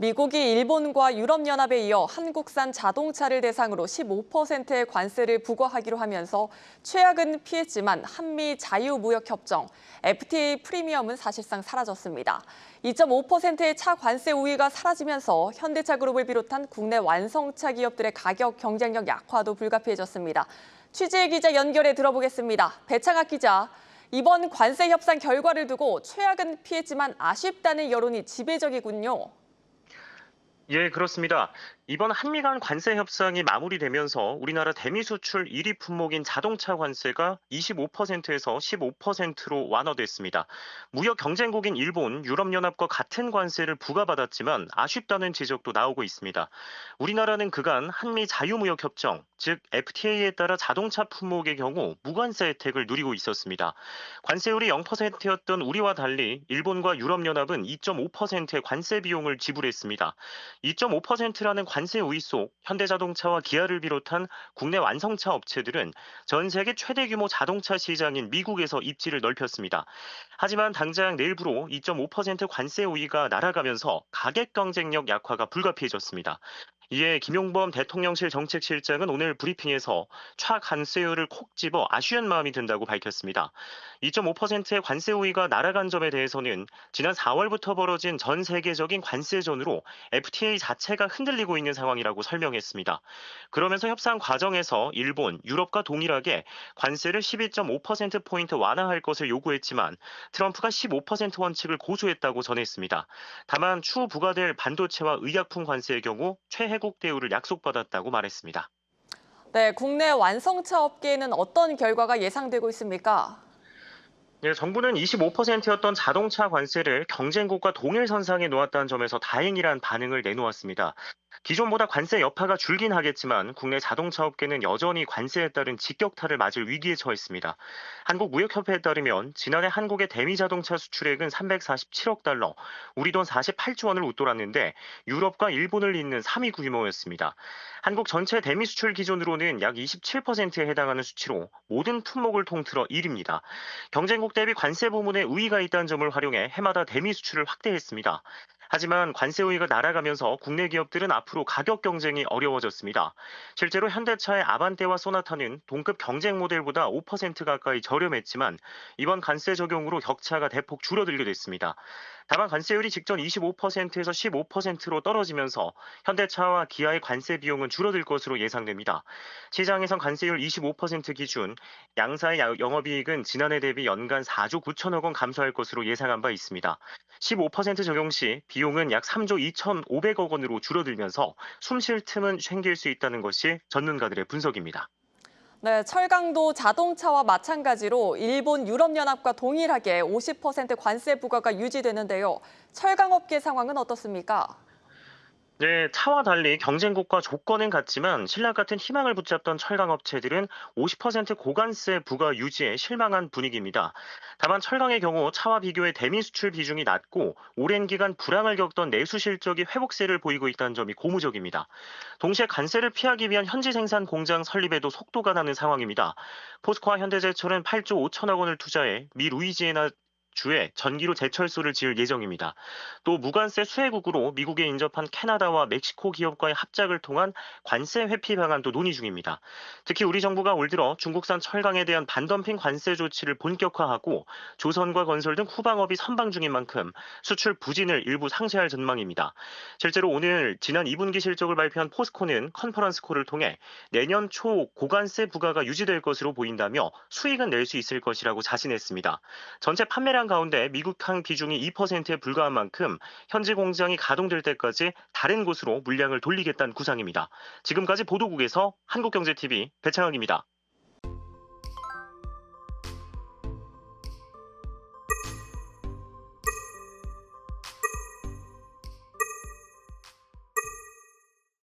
미국이 일본과 유럽연합에 이어 한국산 자동차를 대상으로 15%의 관세를 부과하기로 하면서 최악은 피했지만 한미 자유무역협정, FTA 프리미엄은 사실상 사라졌습니다. 2.5%의 차 관세 우위가 사라지면서 현대차 그룹을 비롯한 국내 완성차 기업들의 가격 경쟁력 약화도 불가피해졌습니다. 취재 기자 연결해 들어보겠습니다. 배창학 기자. 이번 관세 협상 결과를 두고 최악은 피했지만 아쉽다는 여론이 지배적이군요. 예, 그렇습니다. 이번 한미 간 관세 협상이 마무리되면서 우리나라 대미 수출 1위 품목인 자동차 관세가 25%에서 15%로 완화됐습니다. 무역 경쟁국인 일본, 유럽연합과 같은 관세를 부과받았지만 아쉽다는 지적도 나오고 있습니다. 우리나라는 그간 한미 자유무역협정, 즉 FTA에 따라 자동차 품목의 경우 무관세 혜택을 누리고 있었습니다. 관세율이 0%였던 우리와 달리 일본과 유럽연합은 2.5%의 관세 비용을 지불했습니다. 2.5%라는 관세 우위 속 현대자동차와 기아를 비롯한 국내 완성차 업체들은 전 세계 최대 규모 자동차 시장인 미국에서 입지를 넓혔습니다. 하지만 당장 내일부로 2.5% 관세 우위가 날아가면서 가격 경쟁력 약화가 불가피해졌습니다. 이에 김용범 대통령실 정책실장은 오늘 브리핑에서 차 관세율을 콕 집어 아쉬운 마음이 든다고 밝혔습니다. 2.5%의 관세 우위가 날아간 점에 대해서는 지난 4월부터 벌어진 전 세계적인 관세전으로 FTA 자체가 흔들리고 있는 상황이라고 설명했습니다. 그러면서 협상 과정에서 일본, 유럽과 동일하게 관세를 12.5%포인트 완화할 것을 요구했지만 트럼프가 15% 원칙을 고수했다고 전했습니다. 다만 추후 부과될 반도체와 의약품 관세의 경우 최혜국 대우를 약속받았다고 말했습니다. 네, 국내 완성차 업계에는 어떤 결과가 예상되고 있습니까? 네, 정부는 25%였던 자동차 관세를 경쟁국과 동일선상에 놓았다는 점에서 다행이란 반응을 내놓았습니다. 기존보다 관세 여파가 줄긴 하겠지만 국내 자동차 업계는 여전히 관세에 따른 직격탄을 맞을 위기에 처했습니다. 한국무역협회에 따르면 지난해 한국의 대미 자동차 수출액은 347억 달러, 우리 돈 48조 원을 웃돌았는데 유럽과 일본을 잇는 3위 규모였습니다. 한국 전체 대미 수출 기준으로는 약 27%에 해당하는 수치로 모든 품목을 통틀어 1위입니다. 경쟁국 대비 관세 부문에 우위가 있다는 점을 활용해 해마다 대미 수출을 확대했습니다. 하지만 관세 우위가 날아가면서 국내 기업들은 앞으로 가격 경쟁이 어려워졌습니다. 실제로 현대차의 아반떼와 소나타는 동급 경쟁 모델보다 5% 가까이 저렴했지만 이번 관세 적용으로 격차가 대폭 줄어들게 됐습니다. 다만 관세율이 직전 25%에서 15%로 떨어지면서 현대차와 기아의 관세 비용은 줄어들 것으로 예상됩니다. 시장에선 관세율 25% 기준 양사의 영업이익은 지난해 대비 연간 4조 9천억 원 감소할 것으로 예상한 바 있습니다. 15% 적용 시 비용은 약 3조 2,500억 원으로 줄어들면서 숨쉴 틈은 생길 수 있다는 것이 전문가들의 분석입니다. 네, 철강도 자동차와 마찬가지로 일본 유럽연합과 동일하게 50% 관세 부과가 유지되는데요. 철강업계 상황은 어떻습니까? 네, 차와 달리 경쟁국과 조건은 같지만 신라 같은 희망을 붙잡던 철강 업체들은 50% 고관세 부과 유지에 실망한 분위기입니다. 다만 철강의 경우 차와 비교해 대미 수출 비중이 낮고 오랜 기간 불황을 겪던 내수 실적이 회복세를 보이고 있다는 점이 고무적입니다. 동시에 관세를 피하기 위한 현지 생산 공장 설립에도 속도가 나는 상황입니다. 포스코와 현대제철은 8조 5천억 원을 투자해 미 루이지애나 주에 전기로 제철소를 지을 예정입니다. 또 무관세 수혜국으로 미국에 인접한 캐나다와 멕시코 기업과의 합작을 통한 관세 회피 방안도 논의 중입니다. 특히 우리 정부가 올 들어 중국산 철강에 대한 반덤핑 관세 조치를 본격화하고 조선과 건설 등 후방업이 선방 중인 만큼 수출 부진을 일부 상쇄할 전망입니다. 실제로 오늘 지난 2분기 실적을 발표한 포스코는 컨퍼런스 콜을 통해 내년 초 고관세 부과가 유지될 것으로 보인다며 수익은 낼 수 있을 것이라고 자신했습니다. 전체 판매량 가운데 미국항 비중이 2%에 불과한 만큼 현지 공장이 가동될 때까지 다른 곳으로 물량을 돌리겠다는 구상입니다. 지금까지 보도국에서 한국경제TV 배창학입니다.